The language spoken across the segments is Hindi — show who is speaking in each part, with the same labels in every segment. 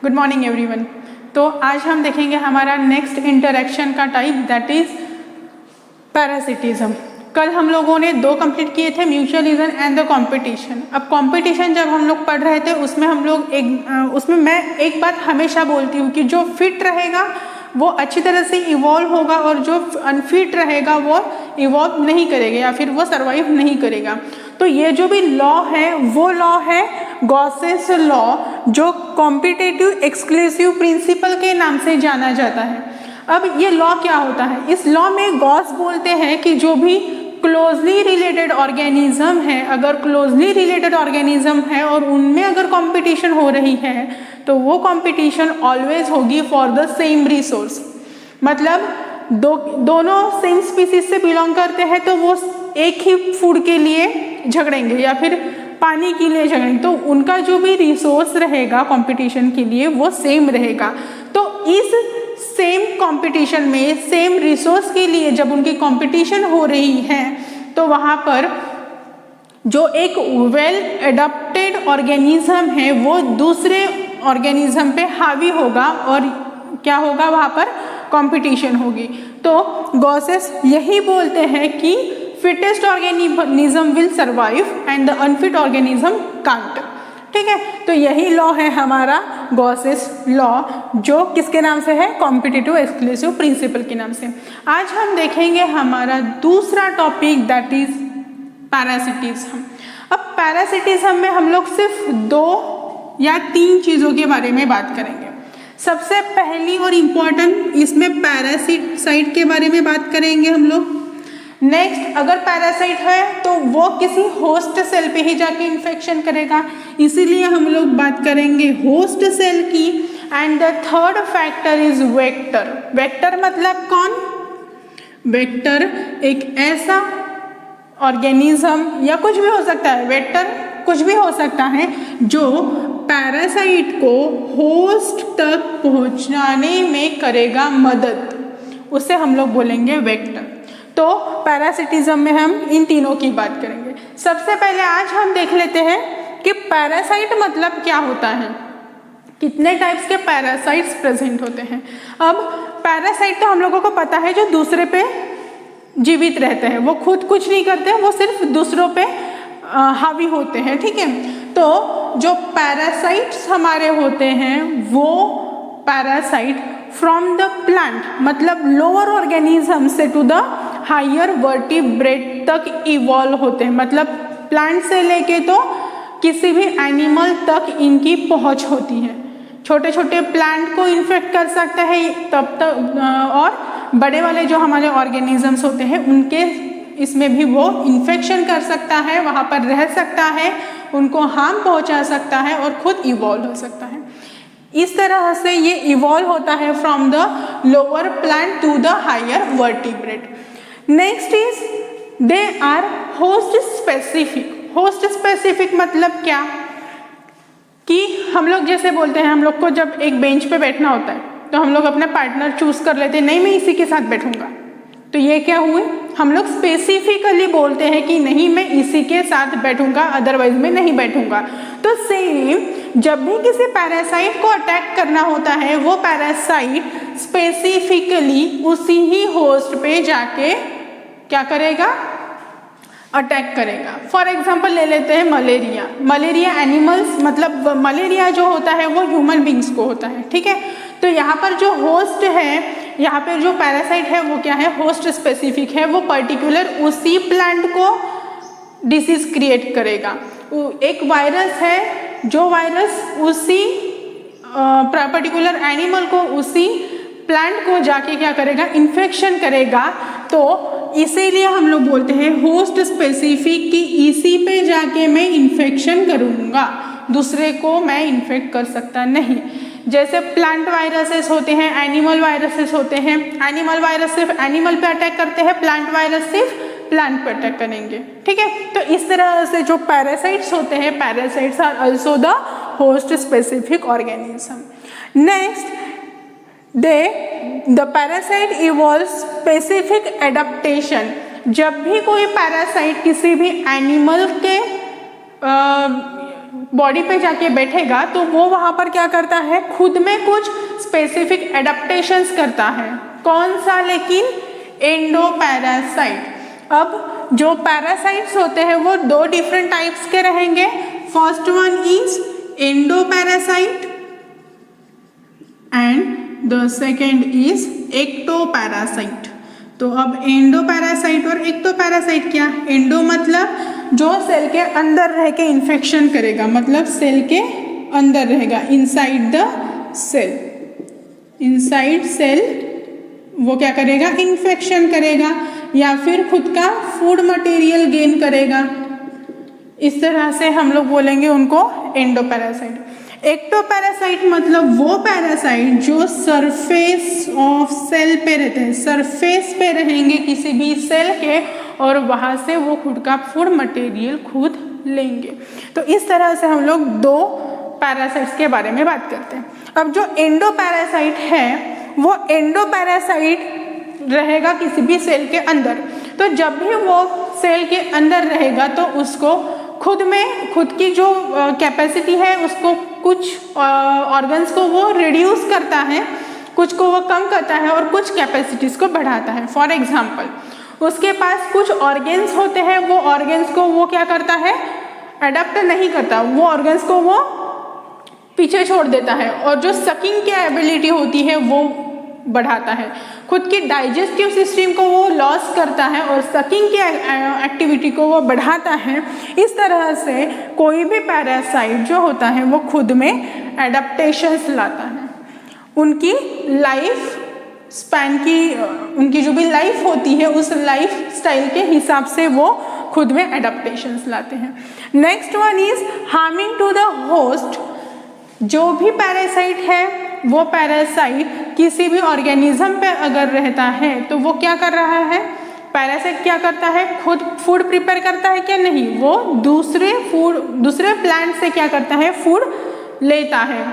Speaker 1: Good morning everyone. तो आज हम देखेंगे हमारा नेक्स्ट इंटरेक्शन का टाइप, दैट इज पैरासिटिज्म। कल हम लोगों ने 2 कंप्लीट किए थे, म्यूचुअलिज्म एंड द कंपटीशन। अब कंपटीशन जब हम लोग पढ़ रहे थे उसमें हम लोग उसमें मैं एक बात हमेशा बोलती हूँ कि जो फिट रहेगा वो अच्छी तरह से इवॉल्व होगा और जो अनफिट रहेगा वो इवॉल्व नहीं करेगा या फिर वो सर्वाइव नहीं करेगा। तो ये जो भी लॉ है वो लॉ है गॉसेस लॉ, जो कॉम्पिटिटिव एक्सक्लूसिव प्रिंसिपल के नाम से जाना जाता है। अब ये लॉ क्या होता है? इस लॉ में गॉस बोलते हैं कि जो भी क्लोजली रिलेटेड ऑर्गेनिज्म है, अगर क्लोजली रिलेटेड ऑर्गेनिज्म है और उनमें अगर कंपटीशन हो रही है तो वो कंपटीशन ऑलवेज होगी फॉर द सेम रिसोर्स। मतलब दोनों सेम स्पीसीज से बिलोंग करते हैं तो वो एक ही फूड के लिए झगड़ेंगे या फिर पानी के लिए झगड़ेंगे, तो उनका जो भी रिसोर्स रहेगा कंपटीशन के लिए वो सेम रहेगा। तो इस सेम कंपटीशन में सेम रिसोर्स के लिए जब उनकी कंपटीशन हो रही है तो वहाँ पर जो एक वेल एडप्टेड ऑर्गेनिज्म है वो दूसरे ऑर्गेनिज्म पे हावी होगा और क्या होगा, वहाँ पर कंपटीशन होगी। तो गॉसेस यही बोलते हैं कि fittest organism will survive and the unfit organism can't. ठीक है, तो यही लॉ है हमारा गॉसेस लॉ, जो किसके नाम से है? कॉम्पिटिटिव एक्सक्लूसिव प्रिंसिपल के नाम से। आज हम देखेंगे हमारा दूसरा टॉपिक, दैट इज पैरासिटिज्म। अब पैरासिटिज्म में हम लोग सिर्फ 2 या 3 चीज़ों के बारे में बात करेंगे। सबसे पहली और इम्पॉर्टेंट इसमें पैरासाइट के बारे में बात करेंगे हम लोग। नेक्स्ट, अगर पैरासाइट है तो वो किसी होस्ट सेल पे ही जाके इन्फेक्शन करेगा, इसीलिए हम लोग बात करेंगे होस्ट सेल की। And the third factor is vector. Vector मतलब कौन? वेक्टर एक ऐसा ऑर्गेनिज्म या कुछ भी हो सकता है, वेक्टर कुछ भी हो सकता है जो पैरासाइट को होस्ट तक पहुंचाने में करेगा मदद, उसे हम लोग बोलेंगे वेक्टर। तो पैरासिटिज्म में हम इन तीनों की बात करेंगे। सबसे पहले आज हम देख लेते हैं कि पैरासाइट मतलब क्या होता है, कितने टाइप्स के पैरासाइट्स प्रेजेंट होते हैं। अब पैरासाइट तो हम लोगों को पता है जो दूसरे पे जीवित रहते हैं, वो खुद कुछ नहीं करते, वो सिर्फ दूसरों पे हावी होते हैं। ठीक है, तो जो पैरासाइट्स हमारे होते हैं वो पैरासाइट फ्रॉम द प्लांट, मतलब लोअर ऑर्गेनिज्म से टू द हायर वर्टिब्रेट तक इवॉल्व होते हैं। मतलब प्लांट से लेके तो किसी भी एनिमल तक इनकी पहुंच होती है। छोटे छोटे प्लांट को इन्फेक्ट कर सकता है तब तक, और बड़े वाले जो हमारे ऑर्गेनिजम्स होते हैं उनके इसमें भी वो इन्फेक्शन कर सकता है, वहाँ पर रह सकता है, उनको हार्म पहुँचा सकता है और खुद इवॉल्व हो सकता है। इस तरह से ये इवॉल्व होता है from the lower plant to the higher vertebrate. Next is they are host specific. Host specific मतलब क्या कि हम लोग जैसे बोलते हैं, हम लोग को जब एक बेंच पे बैठना होता है तो हम लोग अपना पार्टनर चूज कर लेते हैं, नहीं मैं इसी के साथ बैठूंगा। तो ये क्या हुए, हम लोग स्पेसिफिकली बोलते हैं कि नहीं मैं इसी के साथ बैठूंगा, अदरवाइज मैं नहीं बैठूंगा। तो सेम जब भी किसी पैरासाइट को अटैक करना होता है वो पैरासाइट स्पेसिफिकली उसी ही होस्ट पे जाके क्या करेगा, अटैक करेगा। फॉर एग्जाम्पल ले लेते हैं मलेरिया। मलेरिया एनिमल्स, मतलब मलेरिया जो होता है वो ह्यूमन बींग्स को होता है। ठीक है, तो यहाँ पर जो होस्ट है, यहाँ पर जो पैरासाइट है वो क्या है, होस्ट स्पेसिफिक है, वो पर्टिकुलर उसी प्लांट को डिसीज क्रिएट करेगा। एक वायरस है, जो वायरस उसी पर्टिकुलर एनिमल को, उसी प्लांट को जाके क्या करेगा, इन्फेक्शन करेगा। तो इसीलिए हम लोग बोलते हैं होस्ट स्पेसिफिक कि इसी पे जाके मैं इन्फेक्शन करूँगा, दूसरे को मैं इन्फेक्ट कर सकता नहीं। जैसे प्लांट वायरसेस होते हैं, एनिमल वायरसेस होते हैं। एनिमल वायरस सिर्फ एनिमल पे अटैक करते हैं, प्लांट वायरस सिर्फ प्लांट पे अटैक करेंगे। ठीक है, तो इस तरह से जो पैरासाइट्स होते हैं, parasites are also the host specific organism. Next, the parasite evolve specific adaptation. जब भी कोई पैरासाइट किसी भी एनिमल के बॉडी पे जाके बैठेगा तो वो वहाँ पर क्या करता है, खुद में कुछ स्पेसिफिक एडाप्टेशंस करता है। कौन सा? लेकिन एंडोपैरासाइट। अब जो पैरासाइट्स होते हैं वो दो डिफरेंट टाइप्स के रहेंगे। First one is endoparasite and the second is ectoparasite. तो अब एंडोपैरासाइट और एक्टोपैरासाइट क्या? एंडो मतलब जो सेल के अंदर रह के इन्फेक्शन करेगा, मतलब सेल के अंदर रहेगा, inside the cell, inside cell वो क्या करेगा, इन्फेक्शन करेगा या फिर खुद का फूड मटेरियल गेन करेगा। इस तरह से हम लोग बोलेंगे उनको एंडोपैरासाइट। एक्टोपैरासाइट मतलब वो पैरासाइट जो सरफेस ऑफ सेल पे रहते हैं, सरफेस पे रहेंगे किसी भी सेल के और वहाँ से वो खुद का फूड मटेरियल खुद लेंगे। तो इस तरह से हम लोग दो पैरासाइट्स के बारे में बात करते हैं। अब जो एंडोपैरासाइट है वो एंडोपैरासाइट रहेगा किसी भी सेल के अंदर। तो जब भी वो सेल के अंदर रहेगा तो उसको खुद में खुद की जो कैपेसिटी है उसको कुछ ऑर्गन्स को वो रिड्यूस करता है, कुछ को वो कम करता है और कुछ कैपेसिटीज़ को बढ़ाता है। फॉर एग्जांपल उसके पास कुछ ऑर्गन्स होते हैं, वो ऑर्गन्स को वो क्या करता है, अडॉप्ट नहीं करता, वो ऑर्गन्स को वो पीछे छोड़ देता है और जो सकिंग की एबिलिटी होती है वो बढ़ाता है। खुद की डाइजेस्टिव सिस्टम को वो लॉस करता है और सकिंग की एक्टिविटी को वो बढ़ाता है। इस तरह से कोई भी पैरासाइट जो होता है वो खुद में एडाप्टेशंस लाता है। उनकी लाइफ स्पैन की, उनकी जो भी लाइफ होती है उस लाइफ स्टाइल के हिसाब से वो खुद में एडाप्टेशंस लाते हैं। Next one is harming to the host. जो भी पैरासाइट है वो पैरासाइट किसी भी ऑर्गेनिज्म पे अगर रहता है तो वो क्या कर रहा है, पैरासाइट क्या करता है, खुद फूड प्रिपेयर करता है क्या? नहीं, वो दूसरे प्लांट से क्या करता है, फूड लेता है,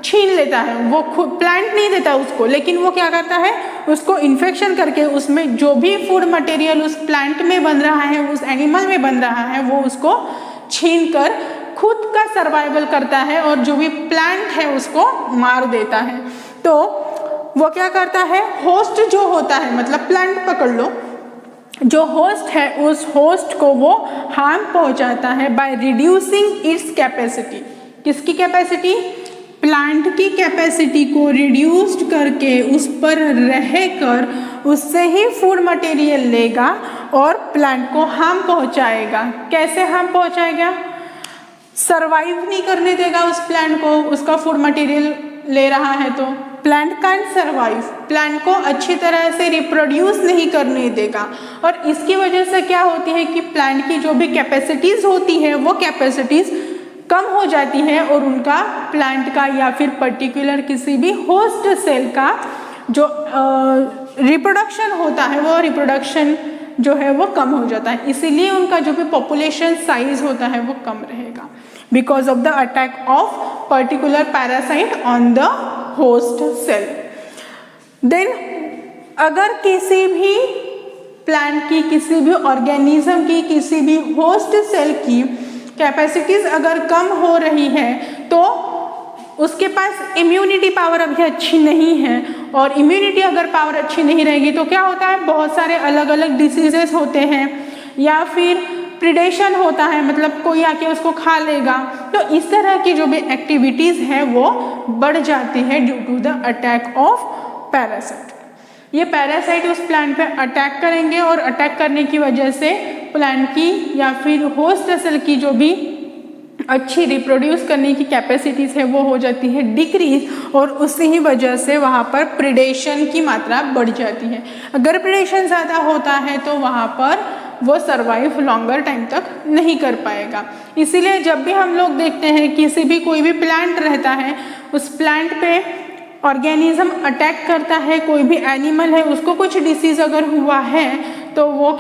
Speaker 1: छीन लेता है। वो खुद प्लांट नहीं देता उसको, लेकिन वो क्या करता है, उसको इन्फेक्शन करके उसमें जो भी फूड मटेरियल उस प्लांट में बन रहा है, उस एनिमल में बन रहा है, वो उसको छीन कर खुद का सर्वाइवल करता है और जो भी प्लांट है उसको मार देता है। तो वो क्या करता है, होस्ट जो होता है, मतलब प्लांट पकड़ लो, जो होस्ट है उस होस्ट को वो हार्म पहुंचाता है बाय रिड्यूसिंग इट्स कैपेसिटी। किसकी कैपेसिटी? प्लांट की कैपेसिटी को रिड्यूस्ड करके उस पर रहकर उससे ही फूड मटेरियल लेगा और प्लांट को हार्म पहुंचाएगा। कैसे हार्म पहुंचाएगा? सरवाइव नहीं करने देगा उस प्लांट को, उसका फूड मटेरियल ले रहा है तो प्लांट कैंट सरवाइव, प्लांट को अच्छी तरह से रिप्रोड्यूस नहीं करने देगा। और इसकी वजह से क्या होती है कि प्लांट की जो भी कैपेसिटीज़ होती है वो कैपेसिटीज़ कम हो जाती है और उनका प्लांट का या फिर पर्टिकुलर किसी भी होस्ट सेल का जो रिप्रोडक्शन होता है वो रिप्रोडक्शन जो है वो कम हो जाता है। इसीलिए उनका जो भी पॉपुलेशन साइज होता है वो कम रहेगा, because of the attack of particular parasite on the host cell. Then अगर किसी भी प्लांट की, किसी भी ऑर्गेनिज्म की, किसी भी होस्ट सेल की कैपेसिटीज अगर कम हो रही है तो उसके पास इम्यूनिटी पावर अभी अच्छी नहीं है, और इम्यूनिटी अगर पावर अच्छी नहीं रहेगी तो क्या होता है, बहुत सारे अलग अलग डिसीजेस होते हैं या फिर प्रिडेशन होता है, मतलब कोई आके उसको खा लेगा। तो इस तरह की जो भी एक्टिविटीज़ है वो बढ़ जाती है due to the attack of parasite. ये पैरासाइट उस प्लांट पे अटैक करेंगे और अटैक करने की वजह से प्लांट की या फिर होस्ट सेल की जो भी अच्छी रिप्रोड्यूस करने की कैपेसिटीज़ है वो हो जाती है डिक्रीज, और उसी ही वजह से वहाँ पर प्रिडेशन की मात्रा बढ़ जाती है। अगर प्रिडेशन ज़्यादा होता है तो वहाँ पर वो सर्वाइव लॉन्गर टाइम तक नहीं कर पाएगा। इसीलिए जब भी हम लोग देखते हैं किसी भी कोई भी प्लांट रहता है, उस प्लांट पे ऑर्गेनिज्म अटैक करता है, कोई भी एनिमल है उसको कुछ डिसीज़ अगर हुआ है तो वो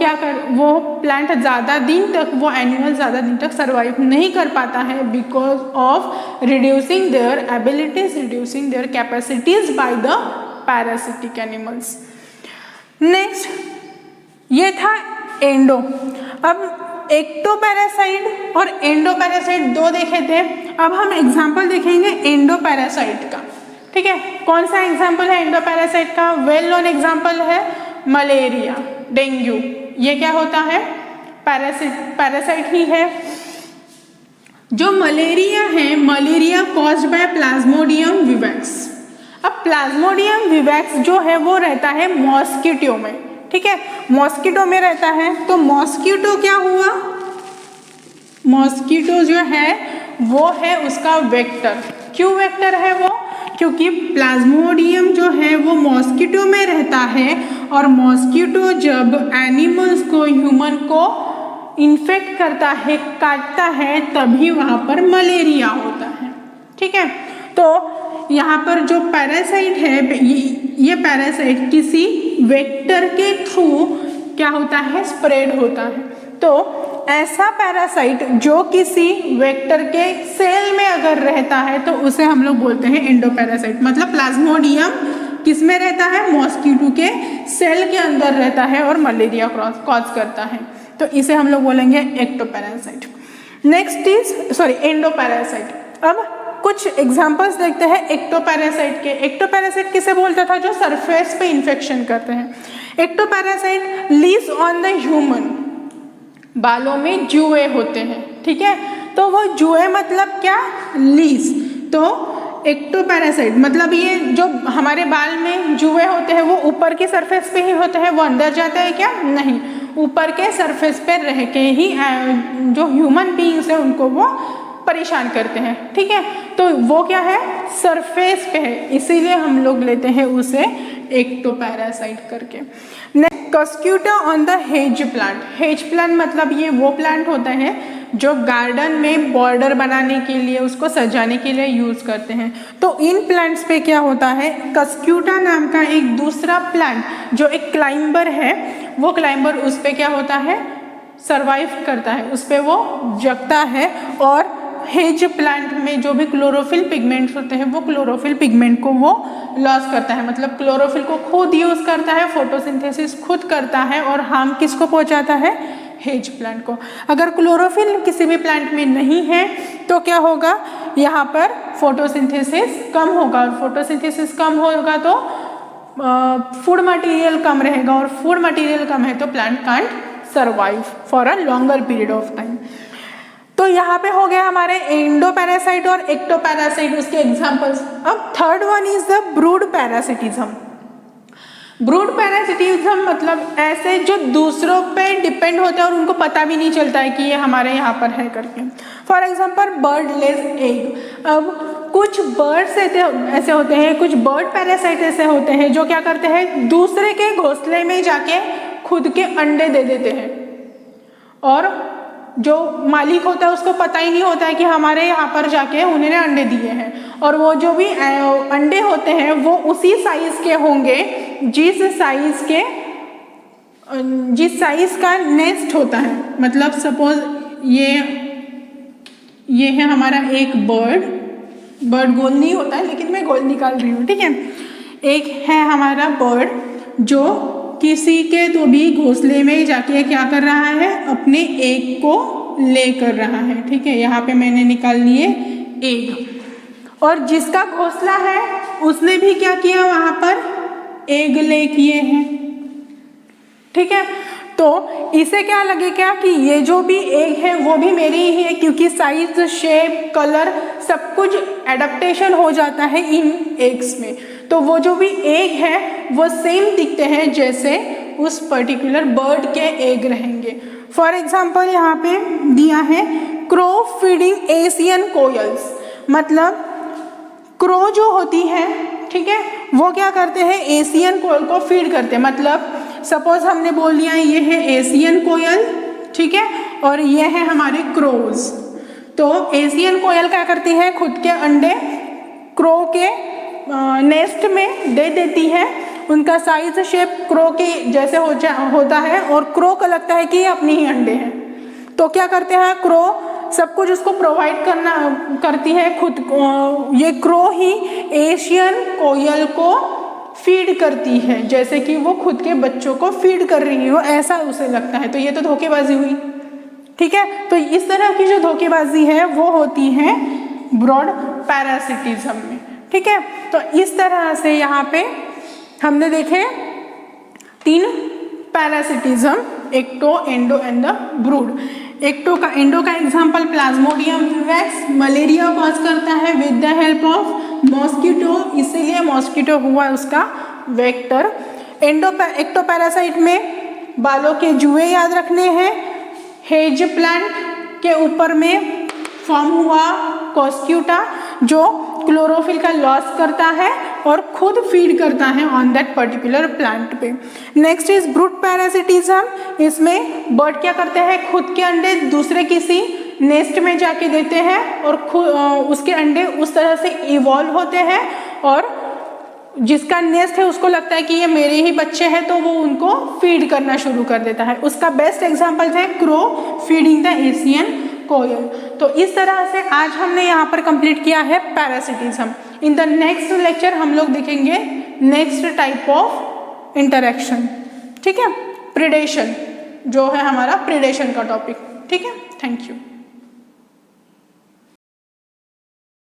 Speaker 1: वो प्लांट ज़्यादा दिन तक, वो एनिमल ज़्यादा दिन तक सर्वाइव नहीं कर पाता है because of reducing there abilities, reducing there capacities by the parasitic animals. Next ये था एंडो। अब एक्टोपैरासाइट और एंडोपैरासाइट दो देखे थे। अब हम एग्जाम्पल देखेंगे एंडोपैरासाइट का। ठीक है, कौन सा एग्जाम्पल है एंडोपैरासाइट का? वेल नोन एग्जाम्पल है मलेरिया, डेंगू। ये क्या होता है? पैरासाइट ही है। जो मलेरिया है, malaria caused by Plasmodium vivax. अब प्लाज्मोडियम विवैक्स जो है वो रहता है मॉस्किटो में। ठीक है, मॉस्किटो में रहता है। तो मॉस्किटो क्या हुआ? मॉस्किटो जो है वो है उसका वेक्टर। क्यों वेक्टर है वो? क्योंकि प्लाज्मोडियम जो है वो मॉस्किटो में रहता है और मॉस्किटो जब एनिमल्स को, ह्यूमन को इन्फेक्ट करता है, काटता है, तभी वहाँ पर मलेरिया होता है। ठीक है, तो यहाँ पर जो पैरासाइट है, ये पैरासाइट किसी वेक्टर के थ्रू क्या होता है? स्प्रेड होता है। तो ऐसा पैरासाइट जो किसी वेक्टर के सेल में अगर रहता है तो उसे हम लोग बोलते हैं एंडोपैरासाइट। मतलब प्लाज्मोडियम किस में रहता है? मॉस्किटो के सेल के अंदर रहता है और मलेरिया कॉज करता है, तो इसे हम लोग बोलेंगे एक्टोपैरासाइट। Next is endoparasite. अब कुछ एग्जांपल्स देखते हैं एक्टोपैरासाइट के। एक्टोपैरासाइट किसे बोलता था? जो सरफेस पे इन्फेक्शन करते हैं। Ectoparasite leaves on the human. बालों में जुए होते हैं। ठीक है, तो वो जुए मतलब क्या? लीज। तो एक्टोपैरासाइट मतलब ये जो हमारे बाल में जुए होते हैं वो ऊपर की सरफेस पे ही होते हैं, वो अंदर जाते हैं क्या? नहीं, ऊपर के सरफेस पे रह के ही जो ह्यूमन बीइंग्स है उनको वो परेशान करते हैं। ठीक है, तो वो क्या है? सरफेस पे है, इसीलिए हम लोग लेते हैं उसे एक्टोपैरासाइट करके। Next, Cuscuta on the hedge plant. Hedge plant मतलब ये वो प्लांट होता है जो गार्डन में बॉर्डर बनाने के लिए, उसको सजाने के लिए यूज करते हैं। तो इन प्लांट्स पे क्या होता है? कस्क्यूटा नाम का एक दूसरा प्लांट जो एक क्लाइंबर है, वो क्लाइंबर उस पे क्या होता है? सरवाइव करता है, उस पे वो जगता है और हेज प्लांट में जो भी क्लोरोफिल पिगमेंट्स होते हैं वो क्लोरोफिल पिगमेंट को वो लॉस करता है। मतलब क्लोरोफिल को खुद यूज करता है, फोटोसिंथेसिस खुद करता है और हार्म किसको पहुंचाता है? हेज प्लांट को। अगर क्लोरोफिल किसी भी प्लांट में नहीं है तो क्या होगा? यहाँ पर फोटोसिंथेसिस कम होगा और फोटोसिंथेसिस कम होगा तो फूड मटेरियल कम रहेगा और फूड मटेरियल कम है तो plant can't survive for a longer period of time. तो यहाँ पे हो गया हमारे एंडोपैरासाइट और एक्टोपैरासाइट, उसके एग्जांपल्स। अब third one is the brood parasitism. Brood parasitism मतलब ऐसे जो दूसरों पे डिपेंड होते हैं और उनको पता भी नहीं चलता है कि ये हमारे यहाँ पर है करके। For example bird lays egg. अब कुछ बर्ड्स ऐसे होते हैं, कुछ बर्ड पैरासाइट ऐसे होते हैं जो क्या करते हैं? दूसरे के घोंसले में जाके खुद के अंडे दे देते हैं और जो मालिक होता है उसको पता ही नहीं होता है कि हमारे यहाँ पर जाके उन्होंने अंडे दिए हैं। और वो जो भी अंडे होते हैं वो उसी साइज के होंगे जिस साइज का नेस्ट होता है। मतलब सपोज ये है हमारा एक बर्ड गोल नहीं होता है लेकिन मैं गोल निकाल रही हूँ। ठीक है, एक है हमारा बर्ड जो किसी के तो भी घोंसले में जाके क्या कर रहा है? अपने एग को ले कर रहा है। ठीक है, यहाँ पे मैंने निकाल लिए एग और जिसका घोंसला है उसने भी क्या किया? वहाँ पर एग ले किए हैं। ठीक है, तो इसे क्या लगेगा कि ये जो भी एग है वो भी मेरी ही है, क्योंकि साइज, शेप, कलर सब कुछ एडेप्टेशन हो जाता है इन एग्स में। तो वो जो भी एग है वो सेम दिखते हैं जैसे उस पर्टिकुलर बर्ड के एग रहेंगे। फॉर एग्जाम्पल यहाँ पे दिया है क्रो फीडिंग एशियन कोयल्स। मतलब क्रो जो होती है, ठीक है, वो क्या करते हैं? एशियन कोयल को फीड करते हैं। मतलब सपोज हमने बोल दिया ये है एशियन कोयल, ठीक है, और ये है हमारे क्रोज। तो एशियन कोयल क्या करती है? खुद के अंडे क्रो के नेस्ट में दे देती है। उनका साइज शेप क्रो के जैसे होता है और क्रो को लगता है कि ये अपनी ही अंडे हैं। तो क्या करते हैं? क्रो सब कुछ उसको प्रोवाइड करती है खुद। ये क्रो ही एशियन कोयल को फीड करती है जैसे कि वो खुद के बच्चों को फीड कर रही हो, ऐसा उसे लगता है। तो ये तो धोखेबाजी हुई। ठीक है, तो इस तरह की जो धोखेबाजी है वो होती है ब्रॉड पैरासिटिज्म में। ठीक है, तो इस तरह से यहाँ पे हमने देखे 3 parasitism, ecto, endo and the brood. Endo का example plasmodium vivax, malaria cause करता है with the help of mosquito, इसीलिए मॉस्किटो हुआ उसका वेक्टर। एक्टो पैरासाइट में बालों के जुए याद रखने हैं, हेज प्लांट के ऊपर में फॉर्म हुआ कॉस्क्यूटा जो क्लोरोफिल का लॉस करता है और खुद फीड करता है ऑन दैट पर्टिकुलर प्लांट पे। नेक्स्ट इज ब्रूड पैरासिटिज्म, इसमें बर्ड क्या करते हैं, खुद के अंडे दूसरे किसी नेस्ट में जाके देते हैं और उसके अंडे उस तरह से इवॉल्व होते हैं और जिसका नेस्ट है उसको लगता है कि ये मेरे ही बच्चे हैं तो वो उनको फीड करना शुरू कर देता है। उसका बेस्ट एग्जांपल है क्रो फीडिंग द एशियन कोयल। तो इस तरह से आज हमने यहाँ पर कंप्लीट किया है parasitism. In the next lecture हम लोग देखेंगे नेक्स्ट टाइप ऑफ इंटरेक्शन। ठीक है, प्रिडेशन जो है हमारा प्रिडेशन का टॉपिक। ठीक है, थैंक यू।